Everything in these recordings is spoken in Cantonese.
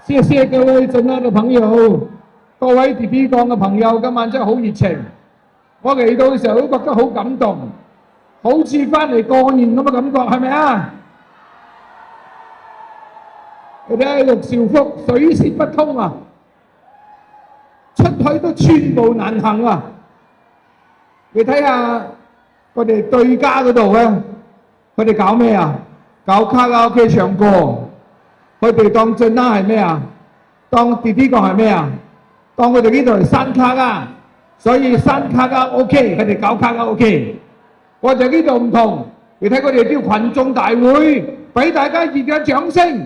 謝謝各位真愛嘅朋友，各位 DP 港嘅朋友，今晚真係好熱情。我嚟到嘅時候都覺得好感動，好似翻嚟過年咁嘅感覺，係咪啊？你睇陸兆福水泄不通啊，出去都寸步難行啊！你睇下我哋對家嗰度咧，佢哋搞咩啊？搞卡拉 OK 唱歌，佢哋當真啦係咩啊？當 DP 港係咩啊？當佢哋呢度係山卡拉，所以山卡拉 OK， 佢哋搞卡拉 OK。我哋呢度唔同，你睇佢哋啲群眾大會，俾大家熱嘅掌聲。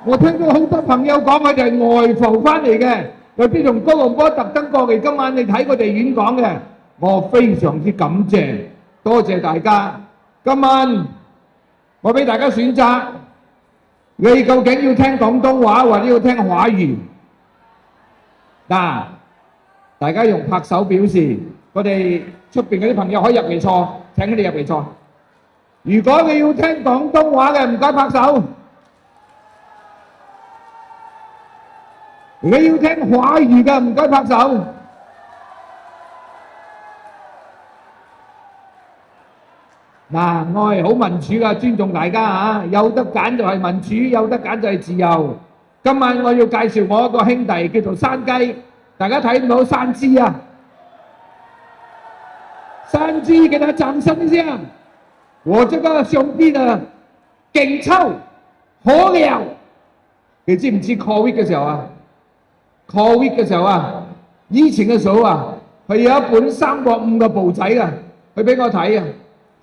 我聽到好多朋友講佢哋係外埠翻嚟嘅，有啲從哥倫坡特登過嚟，今晚你睇佢哋演講嘅，我非常之感謝，多謝大家。今晚我俾大家選擇，你究竟要聽廣東話或者要聽華語？嗱，大家用拍手表示，我哋出邊嗰啲朋友可以入嚟坐，請佢哋入嚟坐。如果你要聽廣東話嘅，唔該拍手。你要聽華語嘅，唔該拍手。嗱，我係好民主㗎，尊重大家嚇，有得揀就係民主，有得揀就係自由。今晚我要介紹我一個兄弟叫做山雞，大家睇唔到山雞啊？山雞，給他掌聲一下。我這個兄弟呢，勁抽可聊。你知唔知 Covid 嘅時候啊？Covid 嘅時候啊，以前嘅時候啊，佢有一本365嘅簿仔啊，佢俾我睇啊，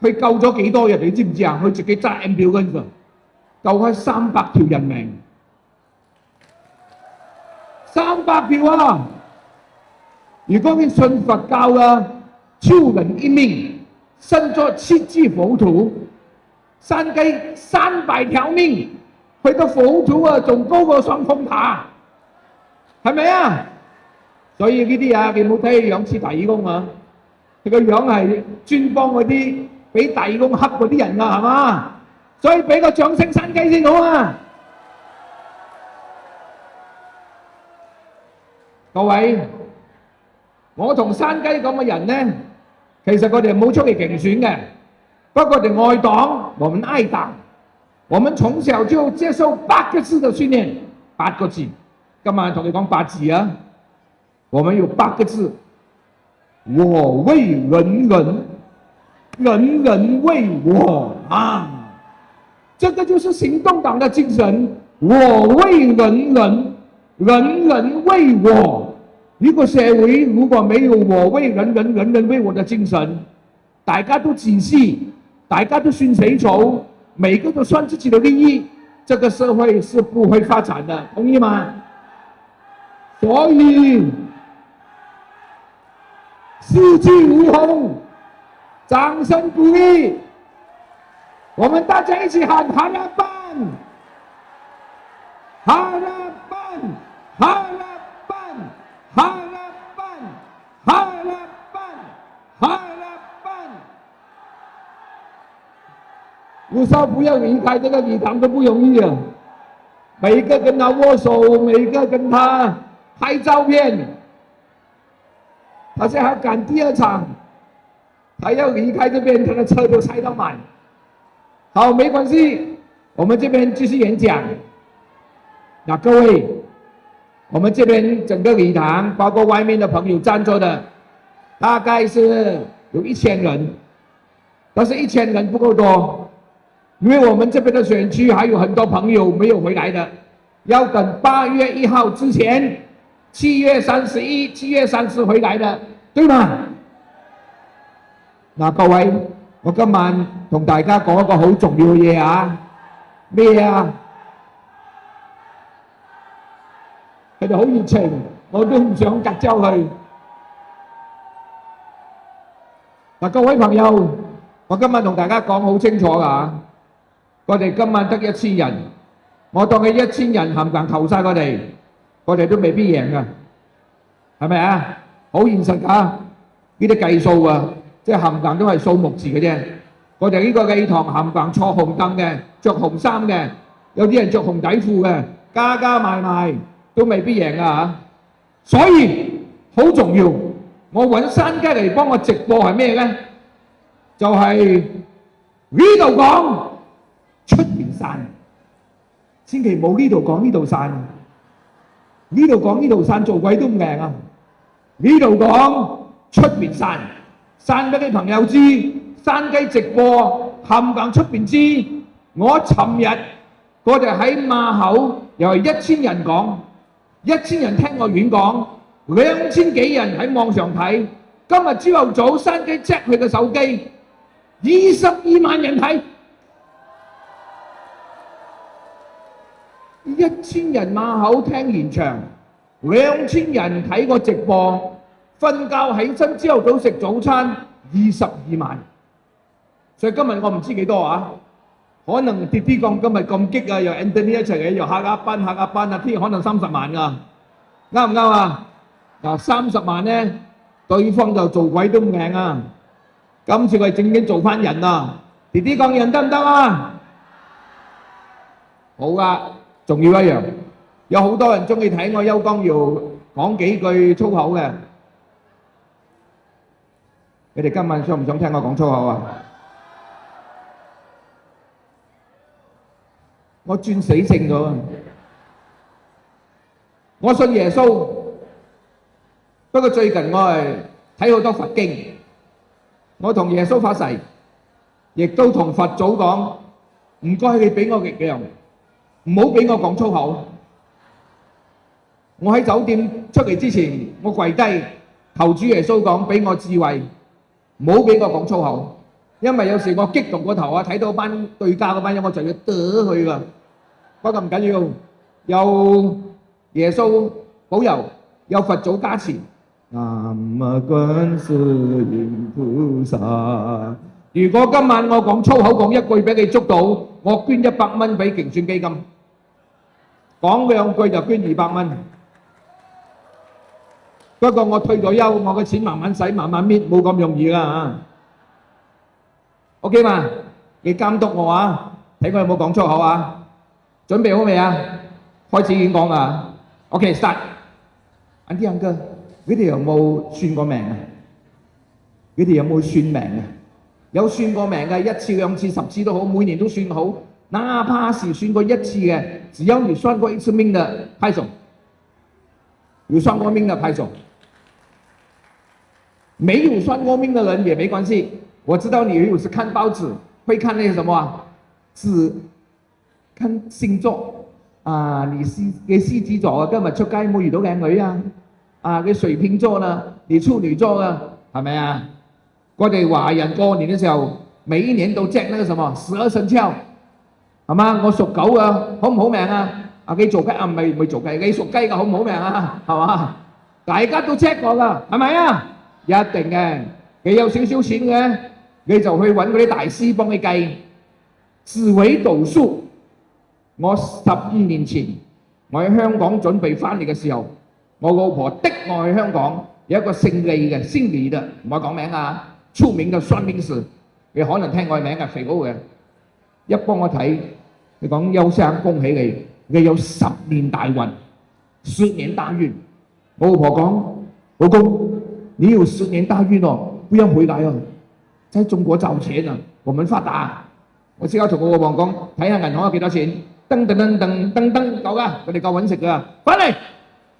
佢救咗幾多人你知唔知啊？佢自己揸 ambulance 救開300條人命，300條啊！如果你信佛教啊，救人一命勝作7隻佛土，山雞300條命，佢個佛土啊仲高過雙峰塔。係咪啊？所以呢啲啊，你冇睇佢樣似大耳公啊，佢個樣係專幫嗰啲俾大耳公恰嗰啲人啊，係嘛？所以俾個掌聲山雞先好啊！各位，我同山雞咁嘅人呢，其實我哋冇出嚟競選嘅，不過我哋愛黨，我們愛黨，我們從小就接受8個字的訓練，8個字。今晚同你講8字啊！我們有8個字，我為人人，人人為我啊！這個就是行動黨的精神。我為人人，人人為我。一個社會如果沒有我為人人，人人為我的精神，大家都自私，大家都算死草，每個都算自己的利益，這個社會是不會發展的，同意嗎？所以四季如虹，掌聲鼓勵，我們大家一起喊哈拉班，哈拉班，哈拉班，哈拉班，哈拉班，哈拉班。吳少不要離開這個禮堂都不容易啊！每個跟他握手，每個跟他拍照片，他現在還趕第2場，他要離開這邊，他的車都塞到滿。好，沒關係，我們這邊繼續演講。那各位，我們這邊整個禮堂，包括外面的朋友站着的，大概是有1000人，但是1000人不夠多，因為我們這邊的選區還有很多朋友沒有回來的，要等8月1號之前。7月31、7月30回來的，對嗎？嗱，各位，我今晚同大家講一個好重要嘅嘢啊！咩啊？佢哋好熱情，我都唔想隔州去。嗱，各位朋友，我今晚同大家講好清楚㗎，我哋今晚得1000人，我當佢1000人冚唪唥投晒我哋都未必贏㗎，係咪啊？好現實㗎，呢啲計數啊，即係冚唪唥都係數目字嘅啫。我哋呢個禮堂冚唪唥坐紅凳嘅，着紅衫嘅，有啲人着紅底褲嘅，加加埋埋都未必贏啊嚇！所以好重要，我揾山雞嚟幫我直播係咩咧？就係呢度講，出面散，千祈冇呢度講呢度散，呢度講呢度散做鬼都唔贏啊！呢度講出面散，散俾你朋友知。山雞直播冚唪出邊知，我尋日我哋喺馬口又係1000人講，1000人聽我演講，2000幾人喺網上睇。今日朝頭早山雞 check 佢嘅手機，22萬人睇，1000人馬口聽現場，2000人睇個直播，瞓覺起身朝頭早食早餐22萬。所以今日我唔知幾多啊，可能啲啲講今日咁激啊，又 Anthony 一齊嘅，又下一班啊，聽可能30萬㗎，啱唔啱啊？嗱30萬咧，對方就做鬼都唔贏啊！今次佢正經做翻人啊！啲啲講人得唔得啊？好啊，仲要一樣，有好多人中意睇我邱光耀講幾句粗口嘅，你哋今晚想唔想聽我講粗口啊？我轉死性咗，我信耶穌，不過最近我係睇好多佛經，我同耶穌發誓，亦都同佛祖講，唔該你俾我力量，唔好俾我講粗口。我喺酒店出嚟之前，我跪低求主耶穌講，俾我智慧，唔好俾我講粗口。因為有時我激動個頭啊，睇到班對家嗰班人，我就要剁佢噶。不過唔緊要，有耶穌保佑，有佛祖加持。南無觀世音菩薩。如果今晚我講粗口講一句俾你捉到，我捐100蚊俾競選基金。講2句就捐200蚊。不過我退咗休，我嘅錢慢慢使，慢慢搣，冇咁容易㗎嚇。OK 嘛？你監督我啊，睇我有冇講粗口啊？準備好未啊？開始演講啊 ！OK start。Auntie Uncle，你哋有冇算過命啊？你哋有冇算命啊？有算過命嘅，1次2次10次都好，每年都算好。哪怕是算過1次嘅，只要你算過1次命的，拍手。有算過命的拍手。沒有算過命的人也沒關係。我知道你有時看報紙會看那些什麼啊，看星座啊，你獅子座啊，今日出街冇遇到靚女啊，你水瓶座啦，你處女座啊，係咪啊？我哋華人過年嘅時候，每一年都 check 那個什麼12生肖，係嘛？我屬狗啊，好唔好命啊？你做雞啊，唔係做雞，你屬雞嘅好唔好命啊？係嘛？大家都 check 過㗎，係咪啊？一定嘅，你有少少錢嘅，你就去揾嗰啲大師幫你計紫微斗數。我15年前我喺香港準備翻嚟嘅時候，我老婆的我去香港，有一個姓李嘅，姓李嘅，唔可以講名啊，出名嘅算命師，你可能聽我名係肥佬嘅，一幫我睇，你講邱生恭喜你，你有10年大運，10年大運。我老婆講，老公，你有10年大運哦，不要回來哦，在中國找錢啊，我們發達。我即刻同我老婆講，睇下銀行有幾多錢。噔夠㗎，佢哋夠揾食㗎。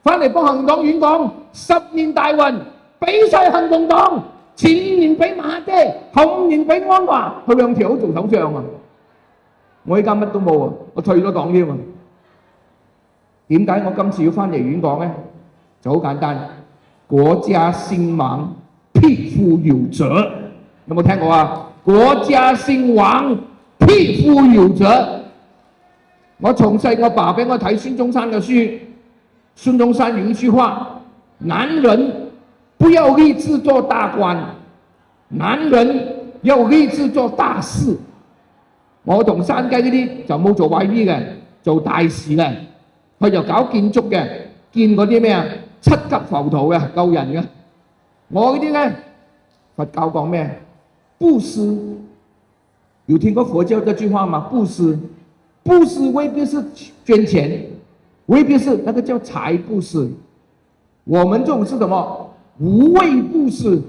翻嚟幫行黨演講，10年大運，俾晒行動黨，前5年俾馬爹，後5年俾安華，佢2條好做首相啊！我依家乜都冇啊，我退咗黨添啊！點解我今次要翻嚟演講咧？就好簡單，國家興亡，匹夫有責，有冇聽過啊？國家興亡，匹夫有責。我從細我爸俾我睇孫中山嘅書，孫中山有一句話：男人不要立志做大官，男人要立志做大事。我同山雞呢啲就冇做 YB 嘅，做大事嘅。佢就搞建築嘅，建嗰啲咩啊7級浮屠嘅，救人嘅。我嗰啲咧，佛教講咩？布施有聽過佛教這句話嗎？布施，布施未必是捐錢，未必是那個叫財布施。我們這種是什麼？無畏布施，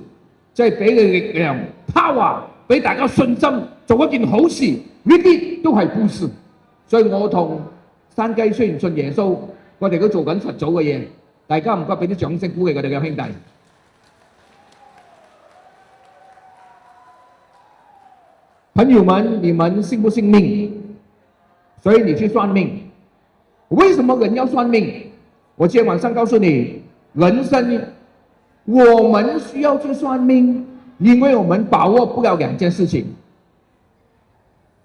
即係俾你力量 power， 俾大家信心，做一件好事，呢啲都係布施。所以我同山雞雖然信耶穌，我哋都做緊佛祖嘅嘢。大家唔該俾啲掌聲鼓勵我哋嘅兄弟。朋友們，你們信不信命？所以你去算命。為什麼人要算命？我今天晚上告訴你，人生我們需要去算命，因為我們把握不了兩件事情：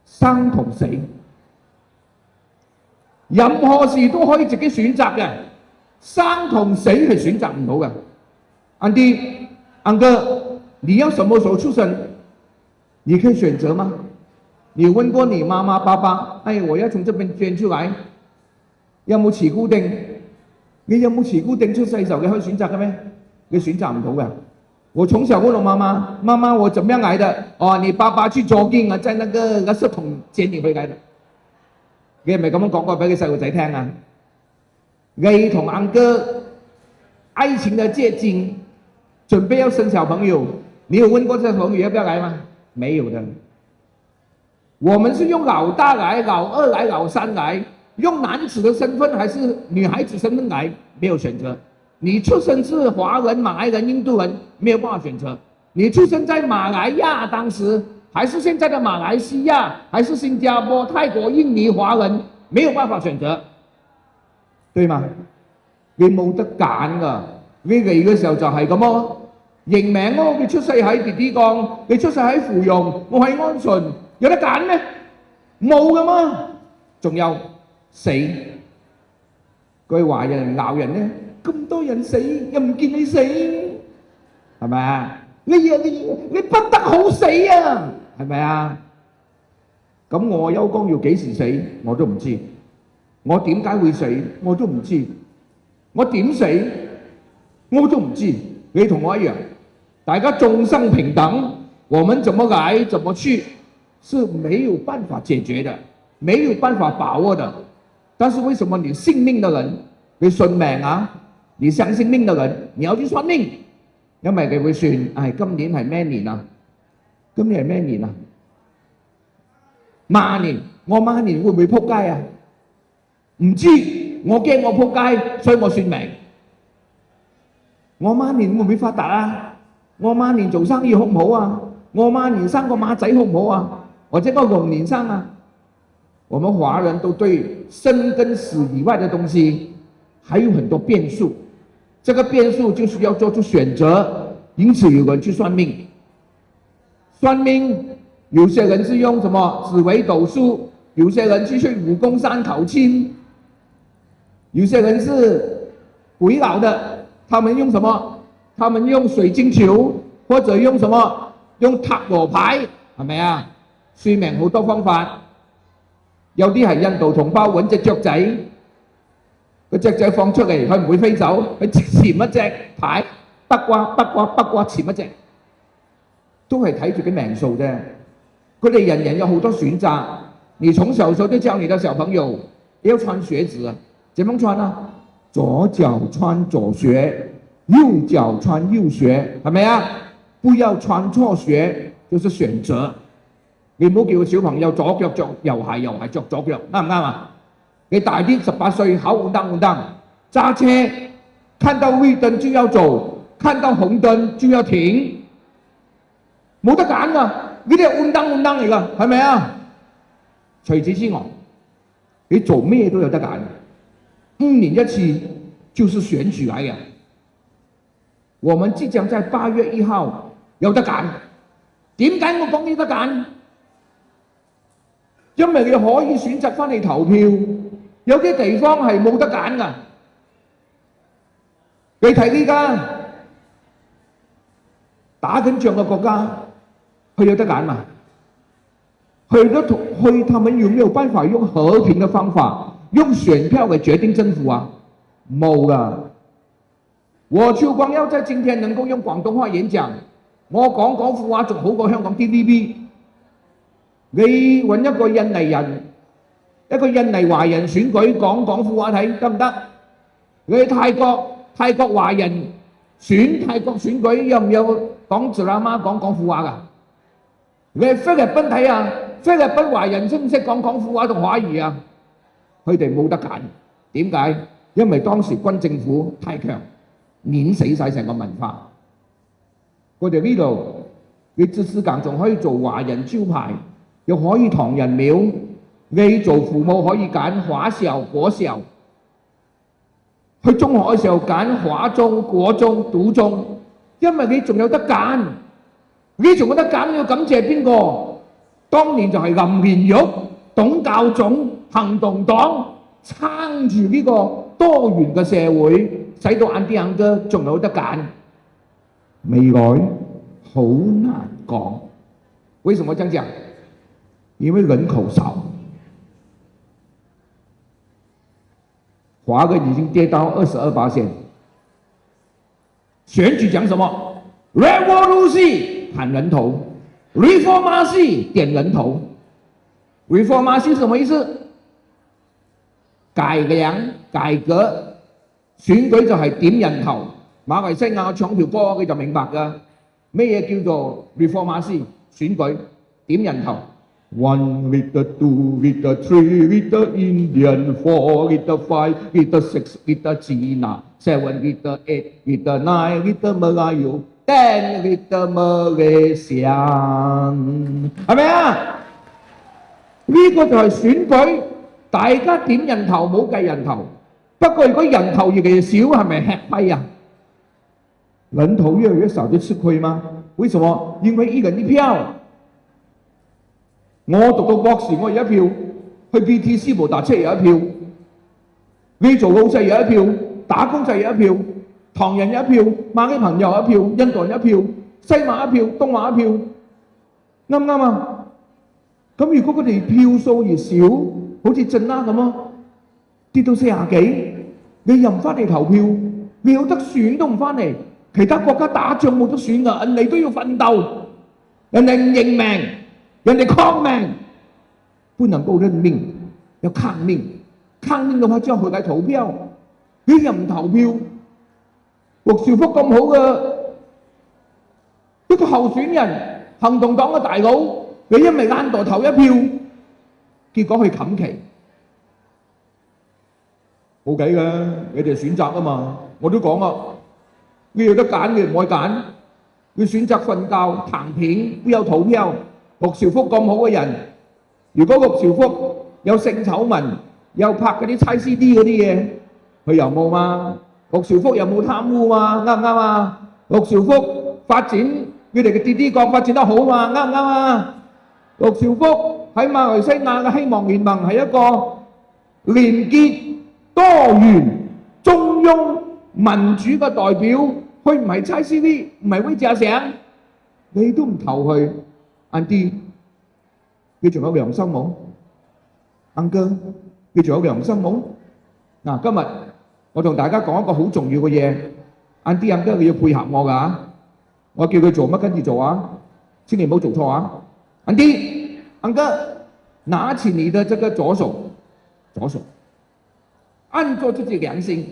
生同死。任何事都可以自己選擇嘅，生同死係選擇唔到嘅。安哥，你要什麼時候出生？你可以選擇嗎？你問過你媽媽爸爸，哎，我要從這邊捐出來，有冇持固定？你有冇持固定出世時候你可以選擇嘅咩？你選擇唔到嘅。我從小問我媽媽，媽媽我怎麼樣來的？哦，你爸爸去jogging啊，在那個垃圾桶撿你回來的。你係咪咁樣講過俾你細路仔聽啊？你同安哥愛情的結晶，準備要生小朋友，你有問過這小朋友要不要來嗎？沒有的。我們是用老大來、老二來、老三來，用男子的身份還是女孩子身份來，沒有選擇。你出生是華人、馬來人、印度人，沒有辦法選擇。你出生在馬來亞，當時還是現在的馬來西亞，還是新加坡、泰國、印尼華人，沒有辦法選擇，對嗎？你冇得揀噶，你嚟嘅時候就係咁咯。認命咯，你出世喺弟弟港，你出世喺芙蓉，我喺安順，有得揀咩？冇噶嘛。仲有死，佢華人鬧人咧，咁多人死又唔見你死，係咪啊？你不得好死啊，係咪啊？咁我休光要幾時死我都唔知，我點解會死我都唔知，我點死我都唔知。你同我一樣，大家眾生平等，我們怎麼來怎麼去是沒有辦法解決的，沒有辦法把握的。但是為什麼你信命的人，你信命啊，你相信命的人，你要去算命，因為佢會算，今年係咩年啊？今年係咩年啊？馬年，我馬年會唔會撲街啊？唔知，我驚我撲街，所以我算命。我馬年會唔會發達啊？我馬年做生意好唔好啊？我馬年生個馬仔好唔好啊？或者個龍年生啊？我們華人都對生跟死以外的東西還有很多變數，這個變數就需要做出選擇，因此有人去算命。算命，有些人是用什麼紫微斗數，有些人去武功山考親，有些人是鬼佬的，他們用什麼？他們用水晶球，或者用什麼？用塔羅牌，係咪啊？算命好多方法，有啲係印度同胞揾隻雀仔，個雀仔放出嚟，佢唔會飛走，佢潛一隻牌，北瓜潛一隻，都係睇住啲命數啫。佢哋人人有好多選擇，你從小時候都教你的小朋友要穿鞋子啊，點樣穿啊？左腳穿左鞋，右腳穿右鞋，係咪啊？不要穿錯鞋，就是選擇。你唔好叫個小朋友左腳着右鞋着左腳，啱唔啱啊？你大啲18歲考換燈，揸車看到綠燈就要走，看到紅燈就要停，冇得揀噶，呢啲係換燈嚟噶，係咪啊？除此之外，你做咩都有得揀，5年一次就是選舉來嘅。我們即將在8月1號有得揀，點解我講有得揀？因為你可以選擇翻嚟投票，有啲地方係冇得揀噶。你睇呢家打緊仗嘅國家，佢有得揀嘛？他們有沒有辦法用和平的方法，用選票嚟決定政府啊？冇噶。我邱光耀在今天能夠用廣東話演講，我講廣府話仲好過香港 TVB。你揾一個印尼人，一個印尼華人選舉講廣府話睇得唔得？你去泰國華人選泰國選舉有唔有講自拉媽講廣府話㗎？你去菲律賓睇下，菲律賓華人識唔識講廣府話同華語啊？佢哋冇得揀，點解？因為當時軍政府太強，碾死晒成個文化。我哋呢度，你芝士港仲可以做華人招牌，又可以唐人廟，你做父母可以揀華校、國校。去中學嘅時候揀華中、國中、獨中，因為你仲有得揀，你仲有得揀，你要感謝邊個？當年就係林蓮玉、董教總、行動黨撐住呢個多元嘅社會，使到阿啲阿哥仲有得揀。未來好難講，為什麼這樣講？因為人口少。華人已經跌到22%。選舉講什麼 ？Revolution 喊人頭 ，Reformasi 點人頭。Reformasi 什麼意思？改良、改革。選舉就係點人頭。馬來西亞唱條歌佢就明白㗎，咩嘢叫做 Reformasi 選舉點人頭。1 with the 2 with the 3 with the Indian 4 with the 5 with the 6 with the China 7 with the 8 with the 9 with the Melayu 10 with the Malaysian 係咪啊？呢個就係選舉，大家點人頭冇計人頭。不過如果人頭越嚟越少，係咪吃虧啊？人頭越來越少就吃虧嗎？為什麼？因為一人一票。我讀到博士，我有一票；去 BTC 部搭車有一票；你做老細有一票；打工仔有一票；唐人有一票；馬來朋友有一票；印度人有一票；西馬一票；東馬一票，啱唔啱啊？咁如果佢哋票數越少，好似鎮啦咁咯，跌到40幾，你又唔翻嚟投票，你有得選都唔翻嚟，其他國家打仗冇得選㗎，人哋都要奮鬥，人哋唔認命。人哋抗命，不能夠認命，要抗命。抗命嘅話，就要回來投票。你又唔投票，陸兆福咁好嘅一個候選人，行動黨嘅大佬，你因為懶惰投一票，結果去冚旗，冇計㗎，你哋選擇啊嘛。我都講啦，你有得揀嘅唔可以揀，你選擇瞓覺、躺平，不要投票。陸兆福咁好嘅人，如果陸兆福有性醜聞，又拍嗰啲猜 CD 嗰啲嘢，佢有冇嘛？陸兆福有冇貪污嘛？啱唔啱啊？陸兆福發展佢哋嘅滴滴國發展得好嘛？啱唔啱啊？陸兆福喺馬來西亞嘅希望聯盟係一個連結多元、中庸、民主嘅代表，佢唔係猜 CD， 唔係威炸醒，你都唔投佢。Auntie， 你仲有良心冇 ？Uncle， 你仲有良心冇？嗱，今日我同大家講一個好重要嘅嘢 ，Auntie， 你要配合我㗎，我叫佢做乜跟住做啊，千祈唔好做錯啊 ！Auntie， 拿起你的這個左手，按住自己良心，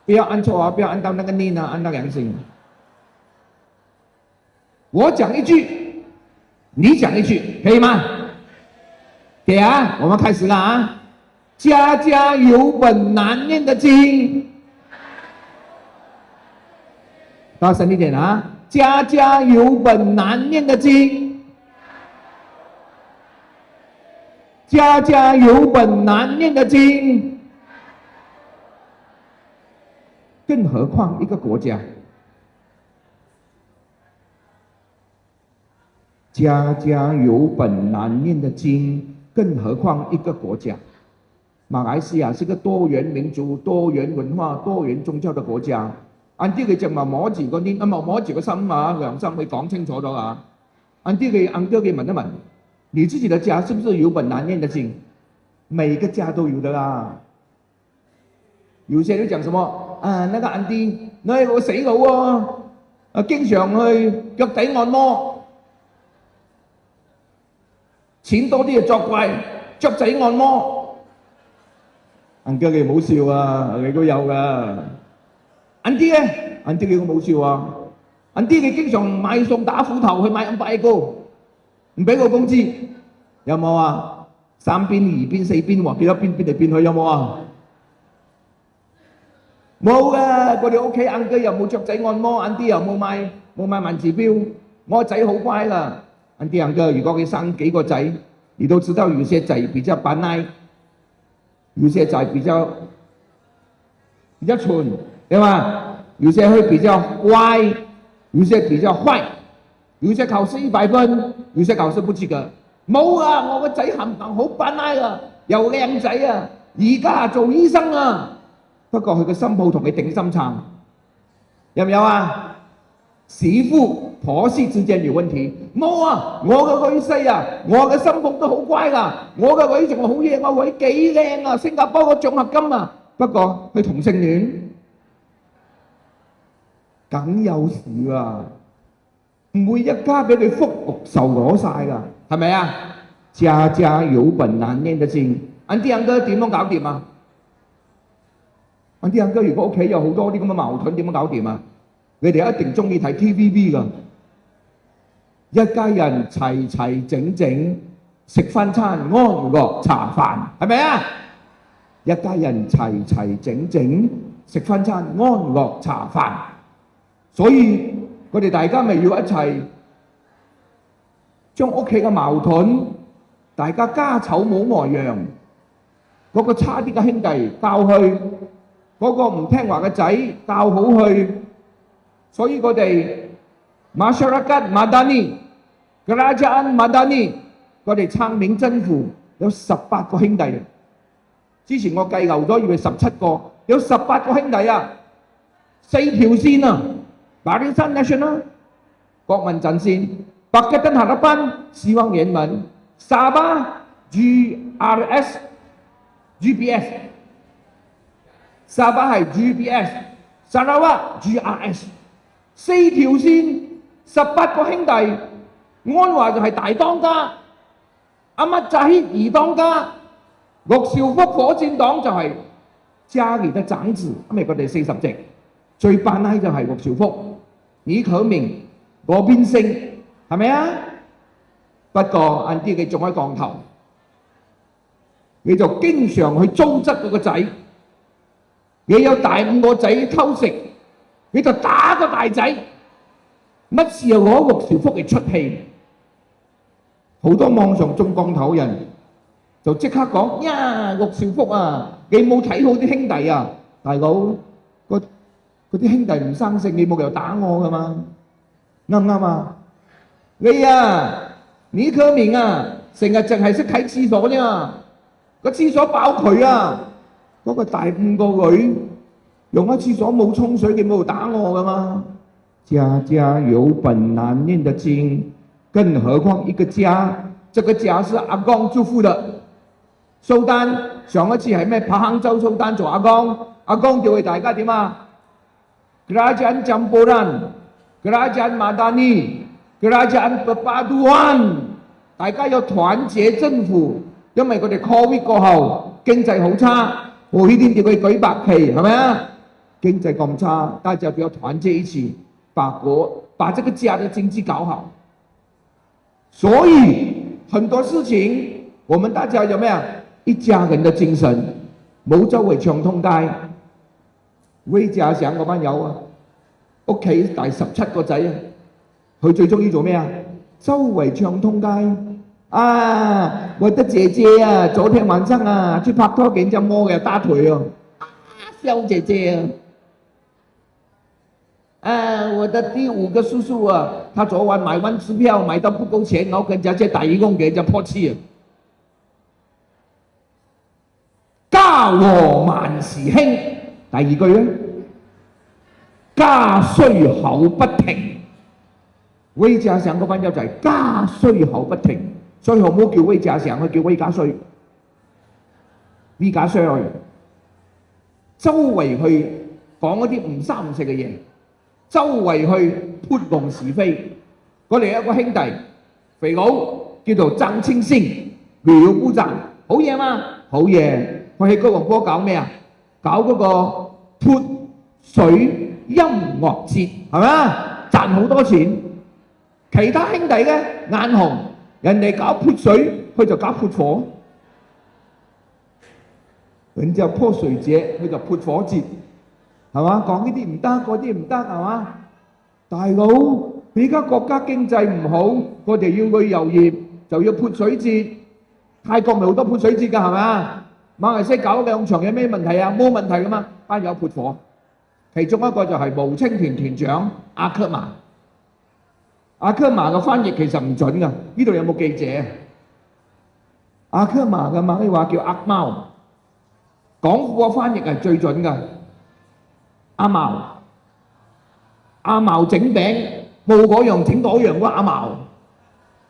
不要按錯啊，不要按到那個念啊，按到良心。我講一句。你講一句，可以嗎？可以啊，我們開始了啊！家家有本難念的經，大聲一點啊！家家有本難念的經，家家有本難念的經，更何況一個國家。家家有本難念的經，更何況一個國家。馬來西亞是個多元民族、多元文化、多元宗教的國家。Auntie佢就話摸住個念，摸住個心啊，良心，你講清楚咗啊。Auntie佢問一問，你自己的家是不是有本難念的經？每個家都有的啦。有些人講什麼啊？那個 Auntie， 那個死佬喎，經常去腳底按摩。錢多啲就作怪，雀仔按摩。Uncle 你唔好笑啊，你都有噶。Auntie 咧，Auntie 你好冇笑啊。Auntie 你經常買餸打斧頭去買500個，唔俾我工資，有冇啊？3邊、2邊、4邊喎，幾多邊變嚟變去有冇啊？冇噶，我哋屋企 Uncle 又冇雀仔按摩，Auntie 又冇買萬字標，我仔好乖啦。Auntie Uncle 如果佢生幾個仔，你都知道有些仔比較扮奶，有些仔比較蠢，對嗎？有些會比較乖，有些比較壞，有些考試100分，有些考試不及格。冇啊，我個仔冚唪唥好扮奶啊，又靚仔啊，而家做醫生啊。不過佢個新抱同佢頂心腸，有唔有啊？媳婦婆媳之間有問題，冇啊！我個女婿啊，我嘅新抱都好乖噶，我個女仲好嘢，我女幾靚啊，新加坡個獎學金啊。不過佢同性戀，梗有事啊！唔會一家俾佢福祿壽攞晒噶，係咪啊？家家有本難念的經。Auntie Uncle點樣搞掂啊？Auntie Uncle如果屋企有好多啲咁嘅矛盾，點樣搞掂啊？你哋一定中意睇 TVB 噶，一家人齊齊整整食翻餐安樂茶飯，係咪啊？一家人齊齊整整食翻餐安樂茶飯，所以我哋大家咪要一齊將屋企嘅矛盾，大家家醜冇外揚，嗰個差啲嘅兄弟教去，嗰個唔聽話嘅仔教好去。所以我哋Masyarakat Madani、Kerajaan Madani，我哋撐銘政府有18個兄弟。之前我計漏咗，以為17個，有18個兄弟啊，4條線啊 ，Barisan Nasional 國民陣線、Pakatan Harapan 希望聯盟、Sabah GPS， Sabah 係 GPS，Sarawak GRS。4條線，18個兄弟，安華就係大當家，Ahmad Zahid 二當家，陸兆福火箭黨就係家裡嘅長子，因為佢哋40席，最扮奶就係陸兆福、李可明、羅邊星，係咪啊？不過Auntie佢仲喺降頭，你就經常去糟質嗰個仔，你有大5個仔偷食。你就打個大仔，乜事又攞陸兆福嚟出氣？好多網上中降頭人就即刻講呀，陸兆福啊，你冇睇好啲兄弟啊，大佬，嗰啲兄弟唔生性，你冇理由打我噶嘛？啱唔啱啊？你啊，李可明啊，成日淨係識睇廁所啫嘛，個廁所爆渠啊，嗰個大5個女。用喺廁所冇沖水，你冇打我噶嘛？家家有本難念的經，更何況一個家，這個家是阿公祝福的。蘇丹上一次係咩？柏康州蘇丹做阿公，阿公叫佢大家點啊 ？Kerajaan Campuran、Kerajaan Madani、Kerajaan Perpaduan， 大家要團結政府，因為佢哋 Covid 過後經濟好差，我呢啲叫佢舉白旗，係咪啊？經濟咁差，大家都要團結一起，把這個家的經濟搞好。所以很多事情，我們大家有咩啊？一家人的精神，冇周圍唱通街。威家祥嗰班友啊，屋企第17個仔啊，佢最中意做咩啊？周圍唱通街。啊，我的姐姐啊，昨天晚上啊，去拍拖給人家摸嘅大腿哦。小姐姐啊。我的第5個叔叔啊，他昨晚買完支票買到不夠錢，然後跟人家借打一共給人家破氣。家和萬事興，第2句咧，家衰口不停。威家祥嗰班友就係家衰口不停，所以好唔好叫威家祥，佢叫威家衰。威家衰，周圍去講一啲唔三唔四嘅嘢。周圍去潑弄是非，我哋有一個兄弟肥佬叫做曾清星廖部長，好嘢嘛，好嘢。我喺高洪波搞咩啊？搞嗰個潑水音樂節，係咪啊？賺好多錢。其他兄弟嘅眼紅，人哋搞潑水，佢就搞潑火。人家潑水節，佢就潑火節，係嘛？講呢啲唔得，嗰啲唔得，係嘛？大佬，而家國家經濟唔好，我哋要旅遊業就要潑水節。泰國咪好多潑水節㗎，係咪啊？馬來西亞搞兩場有咩問題啊？冇問題㗎嘛，班友潑火。其中一個就係無青團團長阿克瑪。阿克瑪嘅翻譯其實唔準㗎，呢度有冇記者？阿克瑪嘅馬來話叫阿貓，港府嘅翻譯係最準㗎。阿茂，阿茂整餅冇嗰樣整嗰樣嗰阿茂，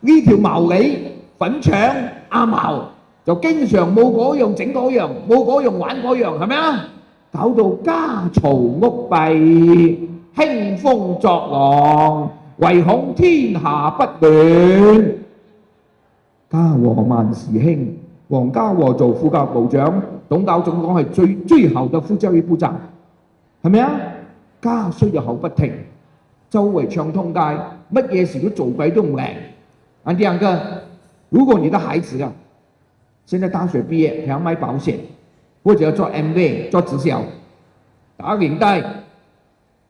呢條毛梨粉腸阿茂就經常冇嗰樣整嗰樣，冇嗰樣玩嗰樣，係咪啊？搞到家嘈屋閉，興風作浪，唯恐天下不亂。家和萬事興，黃家和做副教部長，董教總講係最後嘅負責與部長，係咪啊？家衰就口不停，周圍唱通街，乜嘢事都做鬼都唔靈。兩個，如果你的孩子啊，現在大學畢業，想買保險，或者要做 MV 做直銷，打領帶，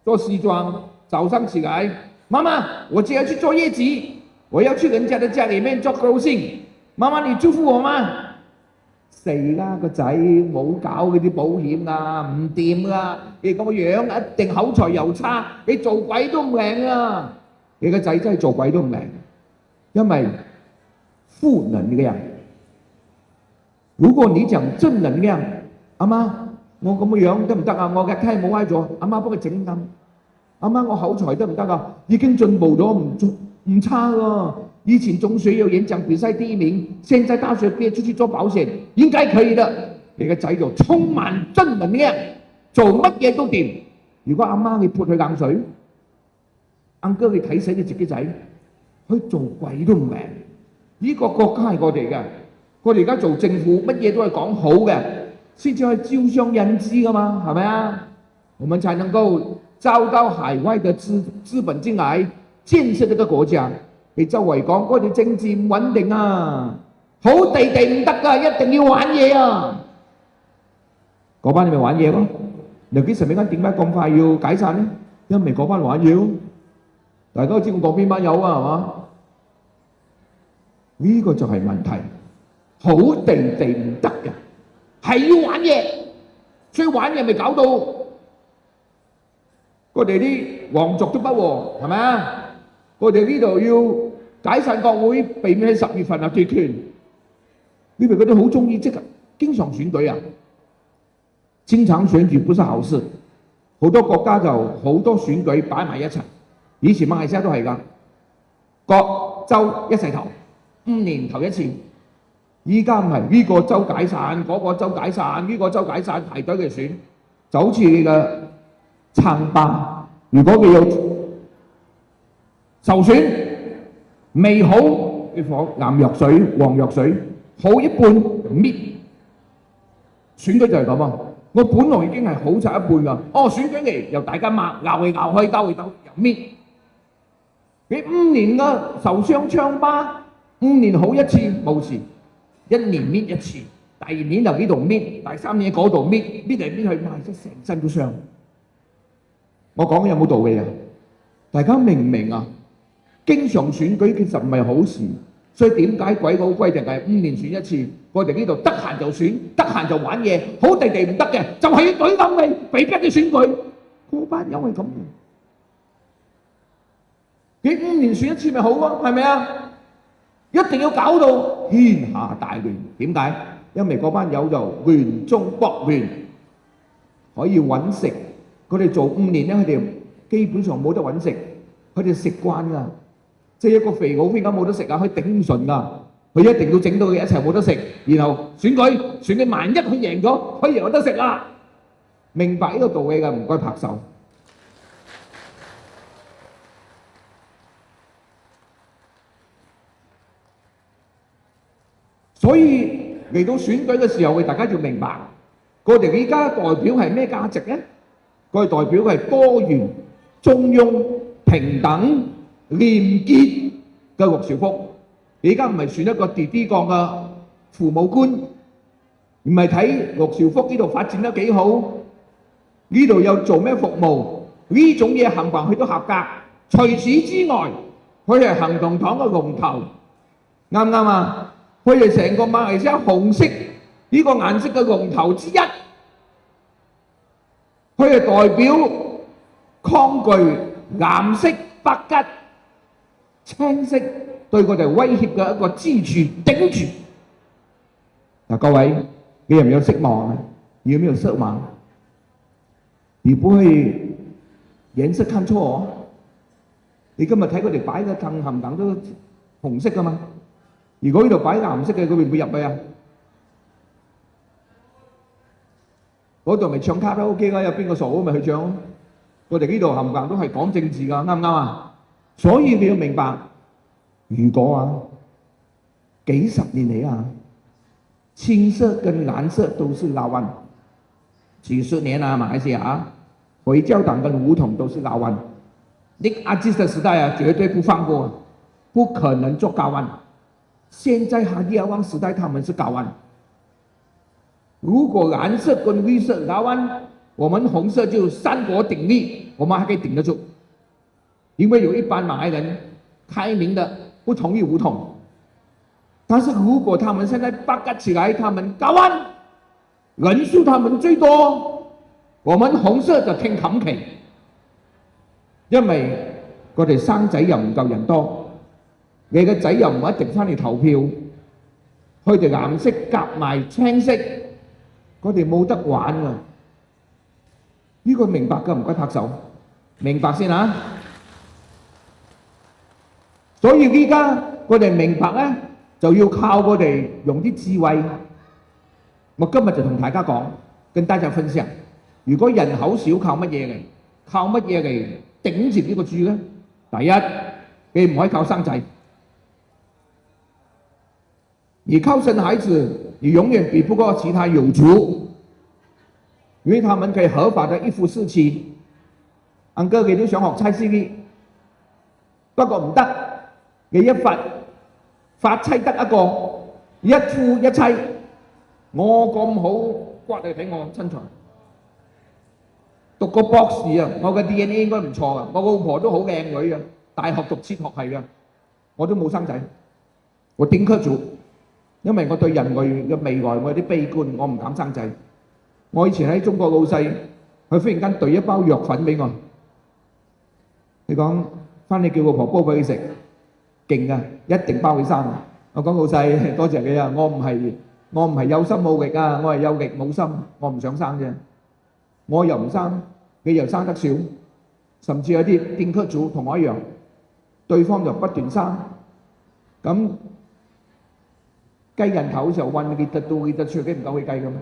做西裝，早上起來，媽媽，我今日要去做業績，我要去人家的家裡面做 closing，媽媽你祝福我嗎？死啦個仔，冇搞嗰啲保險啊，唔掂啊！你咁嘅樣一定口才又差，你做鬼都唔靈啊！你個仔真係做鬼都唔靈，因為負能量。如果你講正能量，阿媽我咁嘅樣得唔得啊？我嘅梯冇歪咗，阿媽幫佢整啱。阿媽我口才得唔得啊？已經進步咗，唔差喎。以前中學有演講比賽第一名，現在大學畢業出去做保險，應該可以的。你個仔就充滿正能量，做乜嘢都掂。如果阿媽你潑佢冷水，阿哥你睇死你自己仔，佢做鬼都唔明。呢個國家係我哋嘅，我哋而家做政府乜嘢都係講好嘅，先至可以招商引資噶嘛，係咪啊？我們才能夠招到海外嘅資本進來，建設呢個國家。你周圍講我哋政治唔穩定啊，好地地唔得噶，一定要玩嘢啊！嗰班你咪玩嘢咯。梁幾神美間點解咁快要解散呢？因為嗰班玩嘢咯。大家都知我講邊班友啊，係嘛？呢個就係問題，好地地唔得嘅，係要玩嘢，所以玩嘢咪搞到我哋啲皇族都不和，係咪啊？我哋呢度要解散國會，避免喺10月份啊奪權。你咪覺得好中意即係經常選舉啊？經常選舉不是好事，好多國家就好多選舉擺埋一齊。以前馬來西亞都係㗎，各州一齊投，5年投一次。依家唔係呢個州解散，嗰個州解散，呢個州解散，排隊嘅選，就好似你嘅撐霸，如果佢有受選未好嘅火藍藥水、黃藥水，好一半搣，選舉就係咁啊！我本來已經係好差一半㗎，哦選舉嚟又大家罵鬧嚟鬧去，鬥嚟鬥又搣。你5年嘅受傷槍疤，5年好一次冇事，1年搣一次，第2年就呢度搣，第3年嗰度搣，搣嚟搣去，哇！真成身都傷。我講有冇道理啊？大家明唔明啊？經常選舉其實唔係好事，所以點解鬼佬規定係5年選一次？我哋呢度得閒就選，得閒就玩嘢，好地地唔得嘅，就係要懟冧你，被逼嘅選舉。嗰班友係咁。你5年選一次咪好咯，係咪啊？一定要搞到天下大亂，點解？因為嗰班友就亂中國亂，可以揾食。佢哋做5年咧，佢哋基本上冇得揾食，佢哋食慣㗎。即係一個肥佬邊解冇得食啊？佢頂唔順㗎，佢一定要整到佢一齊冇得食，然後選舉萬一佢贏咗，佢又有得食啦。明白呢個道理㗎，唔該拍手。所以嚟到選舉嘅時候，大家要明白，我哋而家代表係咩價值咧？我哋代表係多元、中庸、平等、廉潔嘅陸兆福。而家唔係選一個跌啲降嘅父母官，唔係睇陸兆福呢度發展得幾好，呢度又做咩服務，呢種嘢冚唪唥佢都合格。除此之外，佢係行動黨嘅龍頭，啱唔啱啊？佢係成個馬來西亞紅色呢個顏色嘅龍頭之一，佢係代表抗拒藍色、白吉、青色對我哋威脅嘅一個支柱頂住。嗱，各位，你有沒有失望啊？你有沒有失望？你不會顏色看錯哦。你今日睇佢哋擺嘅凳冚唪唥都紅色噶嘛？如果呢度擺藍色嘅，佢會唔會入去啊？嗰度咪唱卡拉 OK 啦，有邊個傻咪去唱？我哋呢度冚唪唥都係講政治噶，啱唔啱啊？所以你要明白，如果啊幾十年嚟啊，青色跟藍色都是老萬，幾十年啊，馬來西亞啊，回教黨跟巫統都是老萬。那個阿基斯的時代啊，絕對不放過，不可能做高安。現在哈迪阿旺時代，他們是高安。如果藍色跟綠色高安，我們紅色就三國鼎立，我們還可以頂得住。因為有一班馬來人開明的不同意巫統，但是如果他們現在八格起來，他們高安，人數他們最多，我們紅色就聽冚旗。因為我哋生仔又唔夠人多，你嘅仔又唔一定翻嚟投票，佢哋顏色夾埋青色，我哋冇得玩啊！呢個明白㗎，唔該拍手，明白先啊！所以依家我哋明白咧，就要靠我哋用啲智慧。我今日就同大家講，跟大家分享，如果人口少靠乜嘢嚟？靠乜嘢嚟頂住呢個柱咧？第一，你唔可以靠生仔，你靠生孩子，你永遠比不過其他有族，因為他們可以合法的一夫四妻。安哥，你都想學妻 CV， 不過唔得，你一發妻得一個，一夫一妻，我咁好骨嚟睇我身材。讀個博士啊，我嘅 DNA 應該唔錯啊，我老婆都好靚女啊，大學讀哲學系啊，我都冇生仔，我頂得住，因為我對人類嘅未來我有啲悲觀，我唔敢生仔。我以前喺中國老細，佢忽然間遞一包藥粉俾我，你講翻去叫老婆煲俾佢食，勁啊，一定包佢生。我講老細多謝你啊，我唔係有心冇力啊，我係有力冇心，我唔想生啫。我又唔生，你又生得少，甚至有啲電級組同我一樣，對方就不斷生，咁計人頭嘅時候運列得到列得出，幾唔夠佢計嘅咩？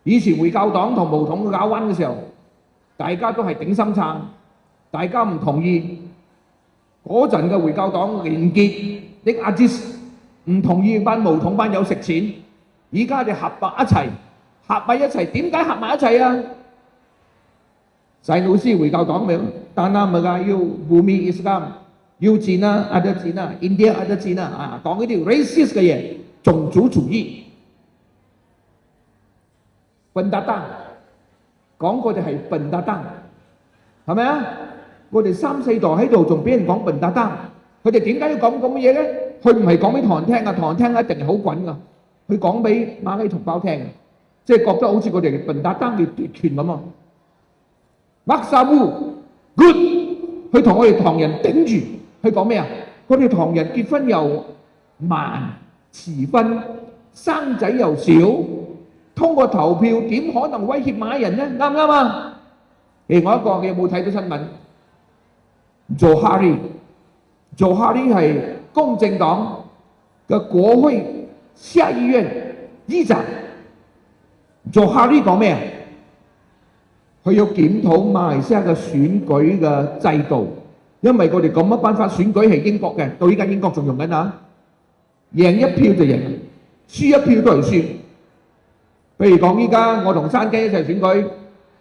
以前回教黨同巫統搞彎嘅時候，大家都係頂心撐，大家唔同意。嗰陣嘅回教黨連結啲阿基斯唔同意班巫統班友食錢，而家哋合埋一齊。合埋一齊，點解合埋一齊啊？細老師回教黨咪Tanah Melayu Bumi Islam 要戰啊，ada戰啊 ，India ada戰啊，講呢啲 racist 嘅嘢，種族主義。笨達丹講我哋係笨達丹，係咪啊？我哋3、4代喺度仲俾人講笨達丹，佢哋點解要講咁嘅嘢咧？佢唔係講俾唐人聽啊，唐人聽一定係好滾噶，佢講俾馬來同胞聽。即係覺得好似佢哋笨達丹嘅奪權咁啊！麥沙烏 good， 佢同我哋唐人頂住，佢講咩啊？我哋唐人結婚又慢遲婚，生仔又少，通過投票點可能威脅馬來人咧？啱唔啱啊？另外一個你有冇睇到新聞？Johari 係公正黨嘅國會下議院議長。Johari講咩啊？佢要檢討馬來西亞嘅選舉嘅制度，因為佢哋咁樣辦法選舉係英國嘅，到依家英國仲用緊啊，贏一票就贏。輸一票都係輸。譬如講依家我同山雞一齊選舉，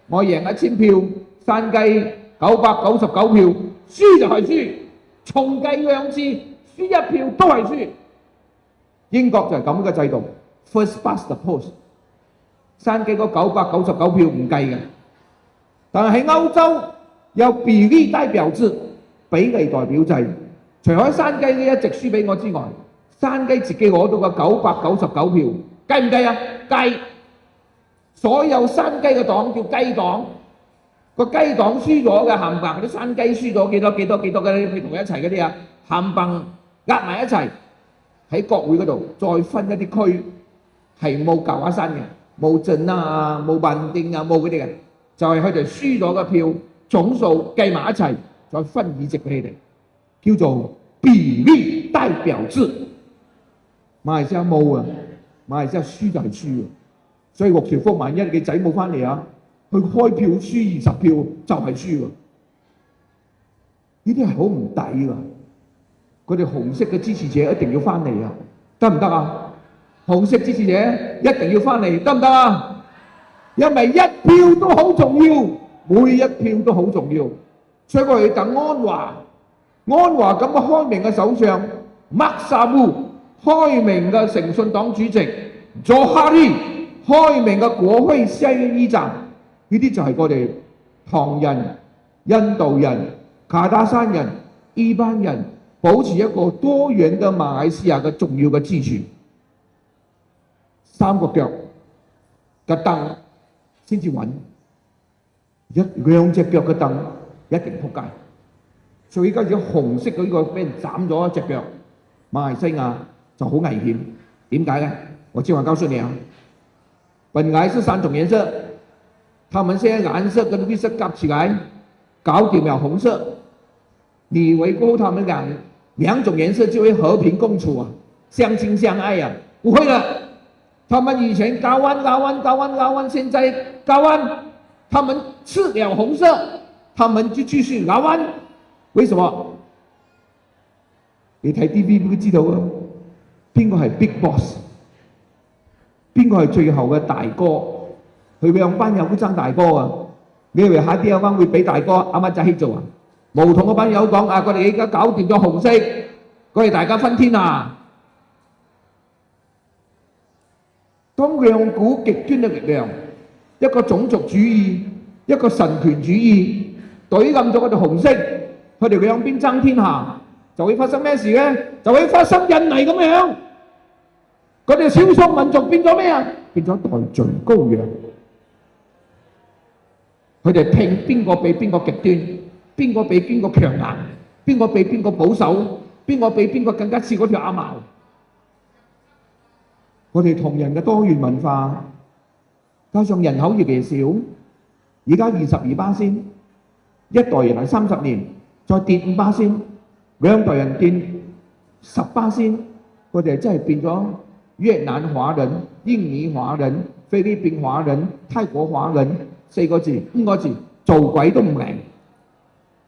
我贏1000票，山雞999票，輸就係輸，重計2次，輸1票都係輸。英國就係咁嘅制度 ，first past the post。山雞嗰999票唔計嘅，但係喺歐洲有比例代表制，比例代表制。除咗山雞呢一直輸俾我之外，山雞自己攞到個999票，計唔計啊？計。所有山雞嘅黨叫雞黨，個雞黨輸咗嘅冚唪唥啲山雞輸咗幾多嘅，佢同佢一齊嗰啲啊，冚唪唥壓埋一齊喺國會嗰度再分一啲區，係冇舊亞山嘅，冇鎮啊，冇辦定啊，冇嗰啲嘅，就係佢哋輸咗嘅票總數計埋一齊，再分議席俾佢哋，叫做比例代表制。馬來西亞冇啊，馬來西亞輸就係輸啊。所以陸兆福萬一你仔冇翻嚟啊，佢開票輸20票就係輸喎。呢啲係好唔抵㗎。佢哋紅色嘅支持者一定要翻嚟啊，得唔得啊？紅色支持者一定要翻嚟，得唔得啊？因為1票都好重要，每1票都好重要。所以我哋等安華咁嘅開明嘅首相麥沙烏，開明嘅誠信黨主席Johari，開明嘅國會下議議長，呢啲就係我哋唐人、印度人、卡達山人、伊班人保持一個多元嘅馬來西亞嘅重要嘅支柱。3個腳嘅凳先至穩，2隻腳嘅凳一定仆街。所以而家紅色嗰個俾人斬咗一隻腳，馬來西亞就好危險。點解呢？我今晚告訴你啊，本來是3種顏色，他們現在藍色跟綠色夾起來，搞掂了紅色。你以為過後他們兩種顏色就會和平共處啊，相親相愛啊？不會的，他們以前搞完，現在搞完，他們吃了紅色，他們就繼續搞完。為什麼？你睇 TVB 都知道啊，邊個係 Big Boss？ 邊個係最後嘅大哥？佢兩班友都爭大哥啊！你以為下啲有班會俾大哥阿媽仔去做啊？冇同嗰班友講啊！我哋而家搞掂咗紅色，我哋大家分天啊！當兩股極端嘅力量，一個種族主義，一個神權主義，對冧咗我哋紅色，佢哋兩邊爭天下，就會發生咩事呢？就會發生印尼咁樣。佢哋少數民族變咗咩啊？變咗代罪羔羊。佢哋拼邊個比邊個極端，邊個比邊個強硬，邊個比邊個保守，邊個比邊個更加似嗰條阿毛。我哋同人嘅多元文化，加上人口越嚟越少，而家22%，一代人係30年，再跌5%，兩代人跌10%，我哋真係變咗。越南華人、印尼華人、菲律賓華人、泰國華人，4個字、5個字，做鬼都唔明。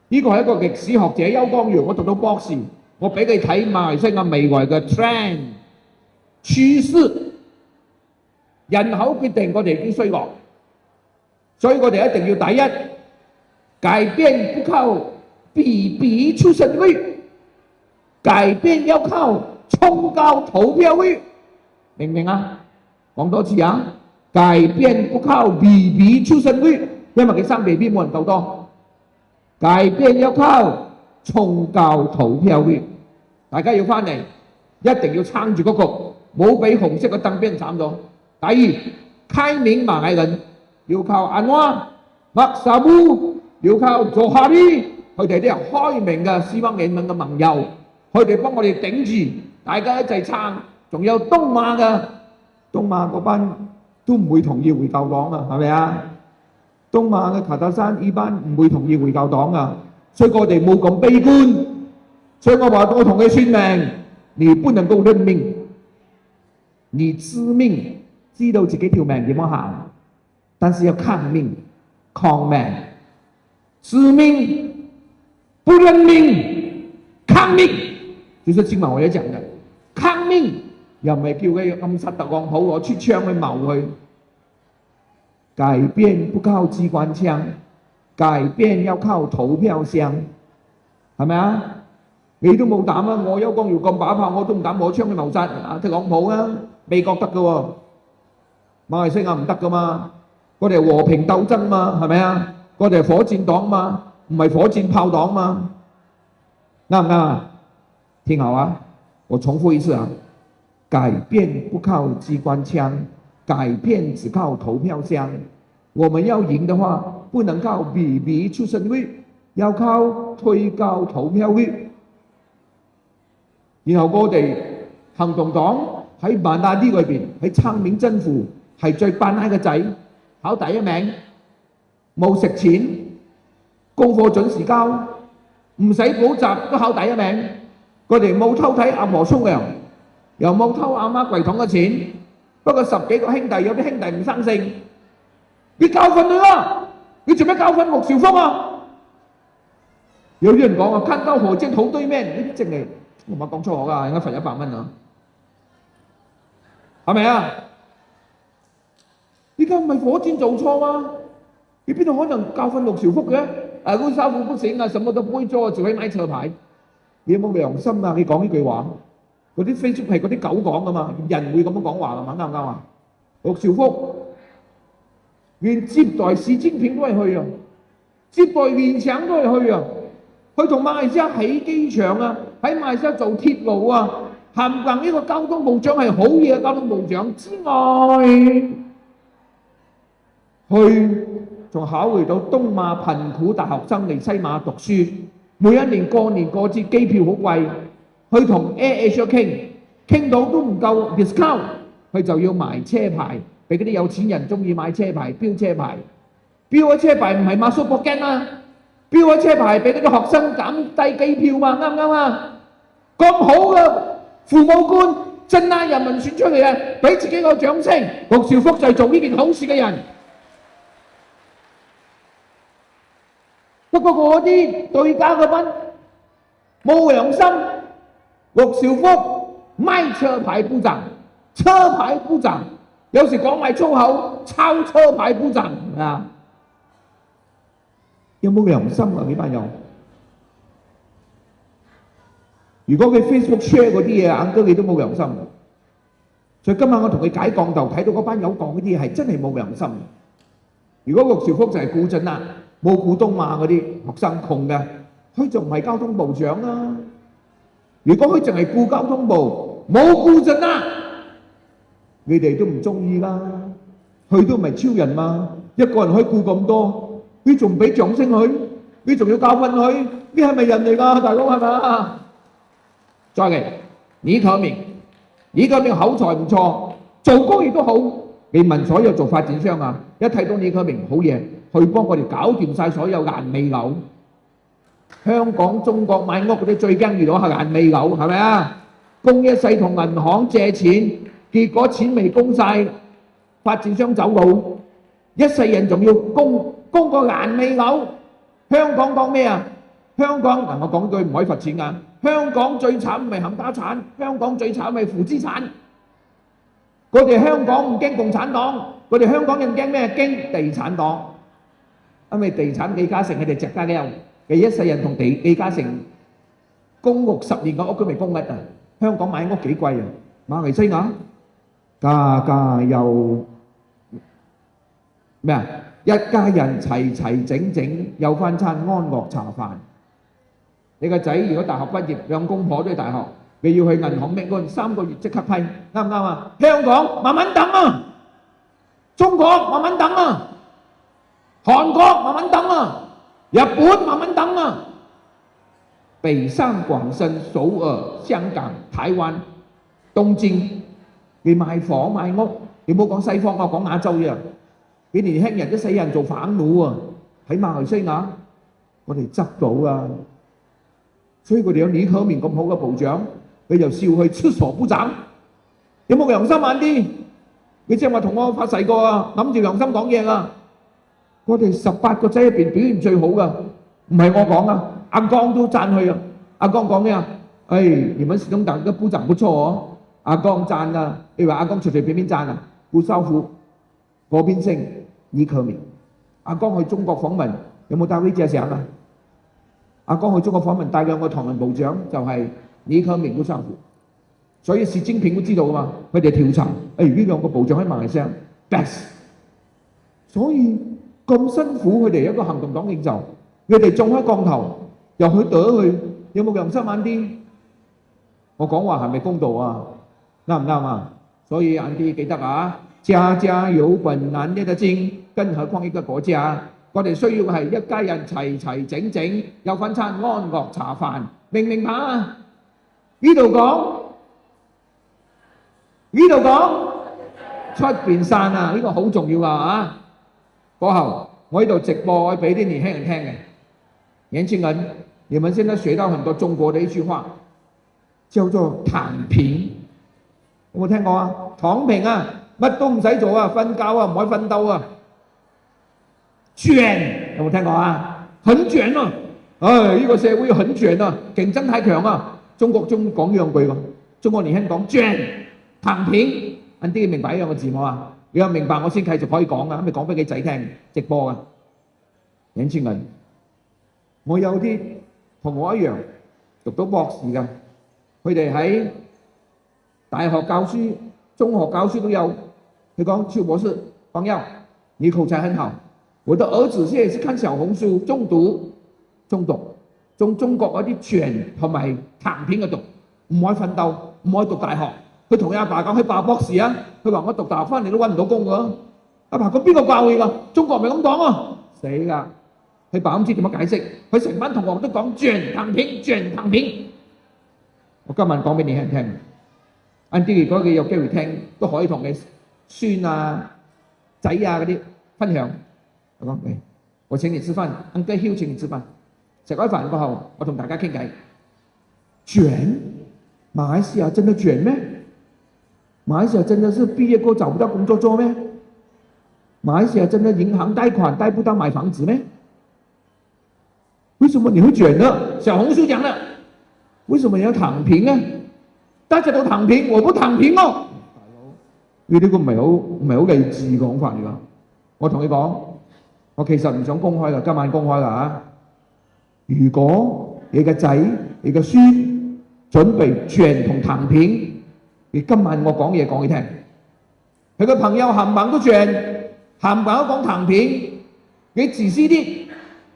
呢個係一個歷史學者邱光耀，我讀到博士，我俾你睇馬來西亞未來嘅 trend 趨勢，人口決定我哋已經衰落，所以我哋一定要第一改變不靠比比出生率，改變要靠衝高投票率。明唔明啊？講多次啊！改變不靠比比出生率，因為佢生 BB 冇人夠多。改變要靠衝高投票率，大家要翻嚟，一定要撐住個局，冇俾紅色嘅凳俾人斬咗。第二，開明馬來人要靠安華、麥沙烏，要靠Johari，佢哋啲係開明嘅西方聯盟嘅盟友，佢哋幫我哋頂住，大家一齊撐。仲有東馬嘅，東馬嗰班都唔會同意回教黨啊，係咪啊？東馬嘅卡達山依班唔會同意回教黨啊，所以我哋冇咁悲觀。所以我話我同佢算命，你不能夠認命，你知命，知道自己條命點樣行，但是要抗命，抗命，知命不認命，抗命，就是今晚我要講的抗命。又唔係叫佢暗殺特朗普攞出槍去謀佢。改變不靠機關槍，改變要靠投票箱，係咪啊？你都冇膽啊！我邱光耀咁把炮，我都唔敢攞槍去謀殺特朗普啊！美國得㗎喎，馬來西亞唔得㗎嘛。我哋係和平鬥爭嘛，係咪啊？我哋係火箭黨嘛，唔係火箭炮黨嘛，啱唔啱啊？聽好啊，我重複一次啊，改變不靠機關槍，改變只靠投票箱。我們要贏的話，不能靠BB出生率，要靠推高投票率。然後我哋行動黨喺曼達啲裏邊，喺撐面真父係最扮拉嘅仔，考第一名，冇食錢，功課準時交，唔使補習都考第一名。佢哋冇偷睇阿婆沖涼，又冇偷阿媽櫃桶嘅錢。不過10幾個兄弟，有啲兄弟唔生性，你教訓佢啦！你做咩教訓陸兆福啊？有啲人講啊，看到火箭頭對面，呢啲正係我冇講粗口㗎，應該罰100蚊啊，係咪啊？依家唔係火箭做錯啊！你邊度可能教訓陸兆福嘅？陸兆福不行啊，什麼都不會做，只會買車牌。你有冇良心啊？你講呢句話，嗰啲 Facebook 係嗰啲狗講㗎嘛，人會咁樣講話㗎嘛，啱唔啱啊？陸兆福連接待習近平都係去啊，接待連長都係去啊，去同馬來西亞起機場啊，喺馬來西亞做鐵路啊，冚唪唥呢個交通部長係好嘢嘅交通部長之外，去仲考慮到東馬貧苦大學生嚟西馬讀書，每一年過年過節機票好貴，去同 AirAsia 傾到都唔夠 discount， 佢就要賣車牌俾嗰啲有錢人中意買車牌標車牌，標嘅車牌唔係馬蘇博驚啊，標嘅車牌俾嗰啲學生減低機票嘛，啱唔啱啊？咁好嘅父母官，真係人民選出嚟嘅，俾自己個掌聲。陸兆福就係做呢件好事嘅人。不過嗰啲對家嗰班冇良心，陸兆福賣車牌部長，車牌部長，有時講埋粗口，抄車牌部長啊！有冇良心啊？呢班友？如果佢 Facebook share 嗰啲嘢，硬哥你都冇良心。所以今晚我同佢解講就睇到嗰班友講嗰啲嘢係真係冇良心。如果陸兆福就係顧準啦，冇顧東馬嗰啲學生窮嘅，佢就唔係交通部長啦。如果佢淨係顧交通部，冇顧準啦，你哋都唔中意啦。佢都唔係超人嘛，一個人可以顧咁多，你仲唔俾掌聲佢？你仲要教訓佢？你係咪人嚟㗎，大佬係咪？再嚟，倪可敏口才唔錯，做工亦都好。你問所有做發展商啊，一睇到倪可敏好嘢，去幫我哋搞掂晒所有爛尾樓。香港、中國買屋嗰啲最驚遇到係爛尾樓，係咪啊？供一世同銀行借錢，結果錢未供晒，發展商走佬，一世人仲要供個爛尾樓。香港講咩啊？香港嗱，我講句唔可以罰錢㗎。香港最慘唔係冚家產，香港最慘係負資產。我哋香港唔驚共產黨，我哋香港人驚咩？驚地產黨。因為地產李嘉誠佢哋隻家嘅一世人同李嘉誠供60年嘅屋都未供得啊！香港買屋幾貴啊？馬來西亞家家有咩啊？一家人齊齊整整有翻餐安樂茶飯。你個仔如果大學畢業，兩公婆都係大學，你要去銀行搣嗰3個月即刻批，啱唔啱啊？香港慢慢等啊，中國慢慢等啊，韓國慢慢等啊，日本慢慢等啊，北上廣深、首爾、香港、台灣、東京，你買房買屋，你唔好講西方，我講亞洲啫。啲年輕人啲死人做反奴啊，喺馬來西亞，我哋執到啊！所以佢哋有倪可敏咁好嘅部長，佢就笑佢出傻不長，有冇良心眼啲？你即係話同我發誓過啊，諗住良心講嘢啊！我哋18個仔入邊表現最好噶，唔係我講啊，阿江都讚佢啊！阿江講咩啊？你們始終黨嘅部長不錯哦，阿江讚啊，你話阿江隨隨便便讚啊，顧少虎嗰邊升倪可敏。阿江去中國訪問有冇帶呢隻相啊？阿江去中國訪問帶兩個唐人部長就係倪可敏、顧少虎，所以習近平都知道啊嘛，佢哋調查，呢兩個部長喺馬來西亞 best， 所以咁辛苦佢哋一個行動黨領袖，佢哋種開降頭又去躲佢，有冇良心眼啲？我講話係咪公道啊？啱唔啱啊？所以眼啲記得啊，家家有本難念的經，更何況一個國家。我哋需要嘅係一家人齊齊整整，有份餐安樂茶飯，明唔明白啊？呢度講，呢度講，出邊散啊！呢個好重要啊！過後我呢度直播，我俾啲年輕人聽嘅。年輕人，你們現在學到很多中國的一句話，叫做躺平。有冇聽過啊？躺平啊，乜都唔使做啊，瞓覺啊，唔可以奮鬥啊。卷有冇聽過啊？很卷啊！呢個社會很卷啊，競爭太強啊。中國中講兩句喎，中國年輕講卷躺平，啲你明白呢兩個字冇啊？你有明白我先繼續可以講啊，咪講俾你仔聽直播啊。年輕人，我有啲同我一樣讀到博士㗎，佢哋喺大學教書、中學教書都有。佢講邱博士，朋友，你口才很好。我的兒子現在是看小紅書中毒，中國嗰啲卷同埋躺平嘅讀，唔可以奮鬥，唔可以讀大學。佢同阿爸講，佢爸博士啊，佢話我讀大學翻嚟都揾唔到工㗎。阿爸講邊個教你㗎？中國咪咁講啊？死㗎！佢爸唔知點樣解釋，佢成班同學都講卷躺平，卷躺平。我今晚講俾年輕人聽，晏啲如果佢有機會聽，都可以同你孫啊、仔啊嗰啲分享。我講，我請你吃飯，Uncle Hill請你吃飯。食開飯過後，我同大家傾偈。卷？馬來西亞真的卷咩？馬來西亞真的是畢業過找不到工作做咩？馬來西亞真的銀行貸款貸不到買房子咩？為什麼你會卷呢？小紅書講了，為什麼你要躺平呢？大家都躺平，我不躺平哦。呢個唔係好勵志講法嚟㗎。我同你講，我其實唔想公開㗎，今晚公開啦嚇。如果你嘅仔、你嘅孫準備卷同躺平，你今晚我講嘢講你聽。佢個朋友冚唪唥都卷，冚唪唥都講躺平，你自私啲。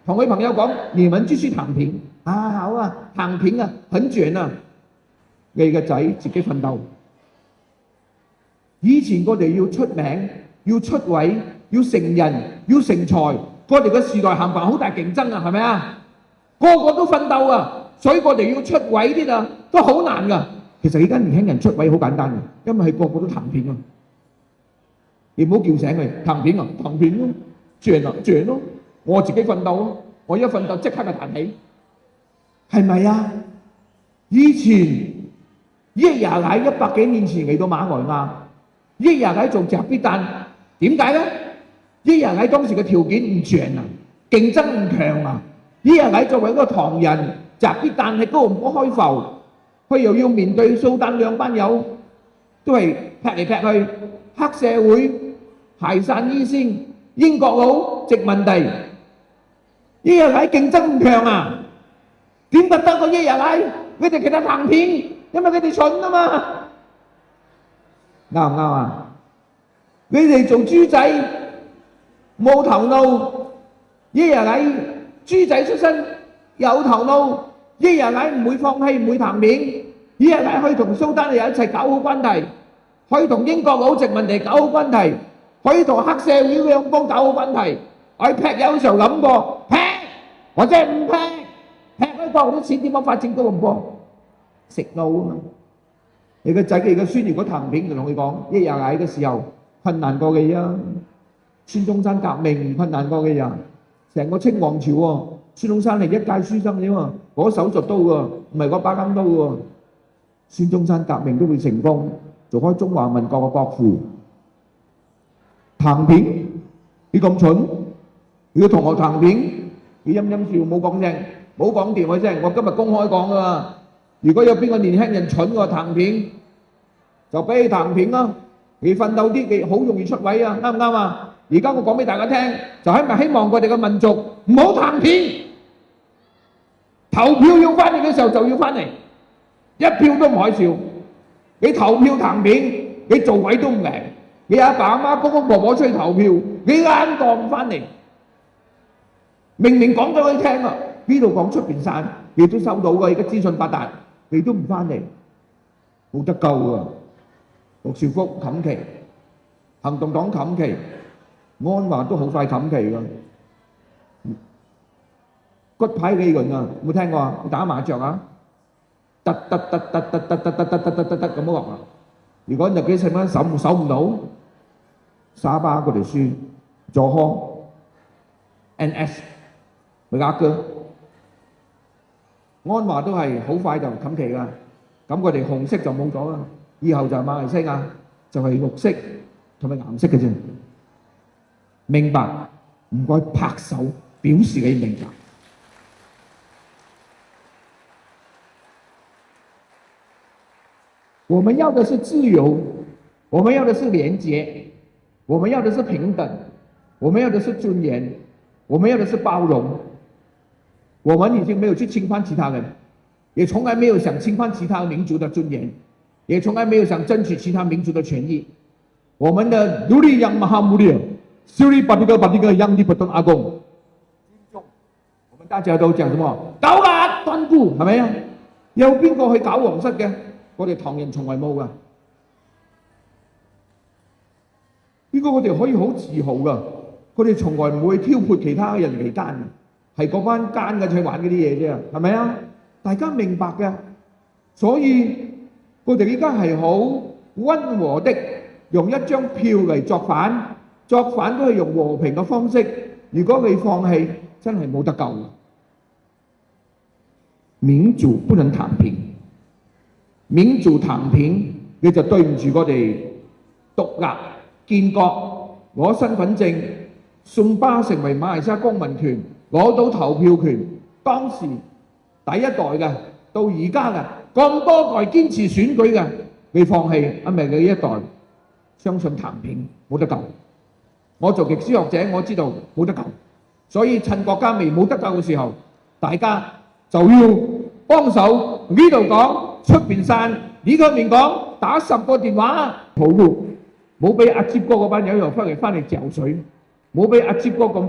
同佢朋友講，你們繼續躺平啊，好啊，躺平啊，很卷啊。你嘅仔自己奮鬥。以前我哋要出名、要出位、要成人、要成才，我哋嘅時代冚唪唥好大競爭啊，係咪啊？個個都奮鬥啊，所以我哋要出位啲啊，都好難噶。其實而家年輕人出位好簡單嘅，因為係個個都躺平啊。你唔好叫醒佢，躺平啊，躺平咯，卷啊，卷咯。我自己奮鬥咯，我一奮鬥即刻就彈起，係咪啊？以前一日喺100幾年前嚟到馬來亞，一日喺做雜必蛋，點解咧？一日喺當時嘅條件唔長啊，競爭唔強啊。一日喺作為一個唐人，雜必蛋係高唔高開浮，佢又要面對蘇丹兩班友，都係劈嚟劈去，黑社會、鞋散醫先、英國佬殖民地。一日喺競爭唔強啊，點不得個一日喺？佢哋其他躺平，因為佢哋蠢啊嘛，啱唔啱啊？你哋做豬仔冇頭腦，一日喺豬仔出身有頭腦，一日喺唔會放棄，唔會躺平，一日喺可以同蘇丹人一齊搞好關係，可以同英國佬殖民地搞好關係，可以同黑社會兩幫搞好關係。我劈友嘅時候諗過劈，或者唔劈，劈開國啲錢點樣發展都唔過，食腦啊嘛！你個仔你個孫如果躺平，就同佢講，一日喺嘅時候困難過你啊！孫中山革命唔困難過你啊！成個清王朝喎，孫中山係一介書生啫嘛，攞手術刀喎，唔係嗰把金刀喎。孫中山革命都會成功，做開中華民國嘅國父。躺平，你咁蠢？你個同學躺平，你陰陰笑冇講聲，冇講掂嘅聲。我今日公開講㗎，如果有邊個年輕人蠢過躺平，就俾你躺平咯，你奮鬥啲，你好容易出位啊，啱唔啱啊？而家我講俾大家聽，就係咪希望我哋嘅民族唔好躺平，投票要翻嚟嘅時候就要翻嚟，一票都唔可以少。你投票躺平，你做位都唔嚟，你阿爸阿媽公公婆婆出去投票，你啱當翻嚟，明明講咗你聽啦，呢度講出邊山，你都收到嘅，而家資訊發達，你都唔翻嚟，冇得救啊！陸兆福冚旗，行動黨冚旗，安華都好快冚旗㗎。骨牌理論啊，有冇聽過啊？你打麻雀啊，突咁落啊！如果日幾細蚊守唔到，沙巴嗰條書佐康 NS 咪呃嘅，安華都係好快就冚旗㗎。咁佢哋紅色就冇咗啦，以後就係馬來西亞就係綠色同埋藍色嘅啫。明白？唔該拍手表示你明白。我們要的是自由，我們要的是連結，我們要的是平等，我們要的是尊嚴，我們要的是包容。我們已經沒有去侵犯其他人，也從來沒有想侵犯其他民族的尊嚴，也從來沒有想爭取其他民族的權益。我們的Duli Yang Maha Mulia Sri Paduka Yang Di-Pertuan Agong，我們大家都講什麼？高壓斷固，係咪啊？有邊個去搞皇室嘅？我哋唐人從來冇噶，呢個我哋可以好自豪噶。佢哋從來唔會挑撥其他人嚟奸，係嗰班奸嘅去玩嗰啲嘢啫，係咪啊？大家明白嘅，所以我哋而家係好溫和的，用一張票嚟作反，作反都係用和平嘅方式。如果你放棄，真係冇得救嘅。民主不能躺平。民主躺平，你就對唔住我哋獨立建國，攞身份證，送巴成為馬來西亞公民權，攞到投票權。當時第一代嘅，到而家嘅咁多代堅持選舉嘅，你放棄，因為你一代相信躺平冇得救。我做歷史學者，我知道冇得救，所以趁國家未冇得救嘅時候，大家就要幫手呢度講。出邊散呢個面講打10個電話，好嘅，冇俾阿接哥嗰班友又翻嚟嚼水，冇俾阿接哥咁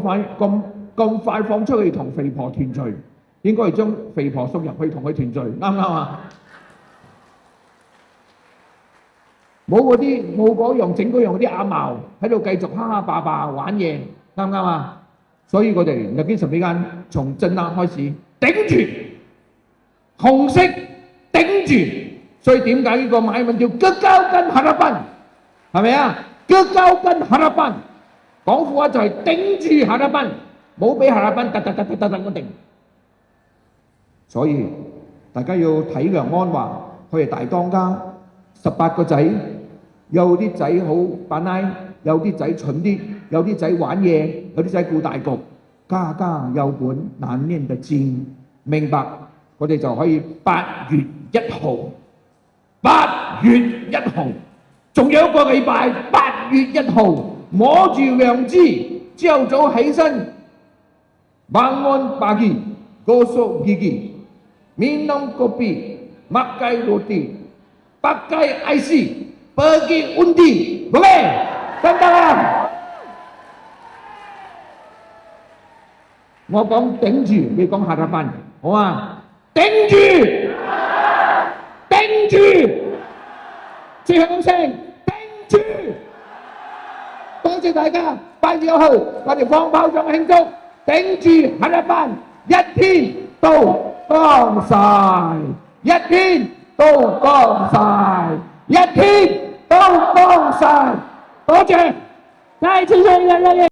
快放出去同肥婆團聚，應該係將肥婆送入去同佢團聚，啱唔啱啊？冇嗰樣整嗰樣嗰啲阿茅喺度繼續蝦蝦霸霸玩嘢，啱唔啱啊？所以我哋入邊十幾間從鎮壓開始頂住紅色。頂住，所以點解呢個馬文叫Kekal跟Harapan，係咪啊？Kekal跟Harapan，廣府話就係頂住Harapan，冇俾Harapan咁定。所以大家要體諒安華，佢係大當家，18個仔，有啲仔好扮拉，有啲仔蠢啲，有啲仔玩嘢，有啲仔顧大局，家家有本難念的經，明白？我哋就可以8月1號，8月1號，仲有一個禮拜，8月1號，摸住良知，朝早起身，bangun pagi, gosok gigi, minum kopi, makan roti, pakai IC, pergi undi, boleh? 得唔得啊？我講頂住，你講下一班，好啊？頂住，頂住，最後咁聲，頂住！多謝大家，8月1號，我哋放炮仗慶祝，頂住下一班，一天都光晒，一天都光晒，一天都光晒，多謝，再次謝謝。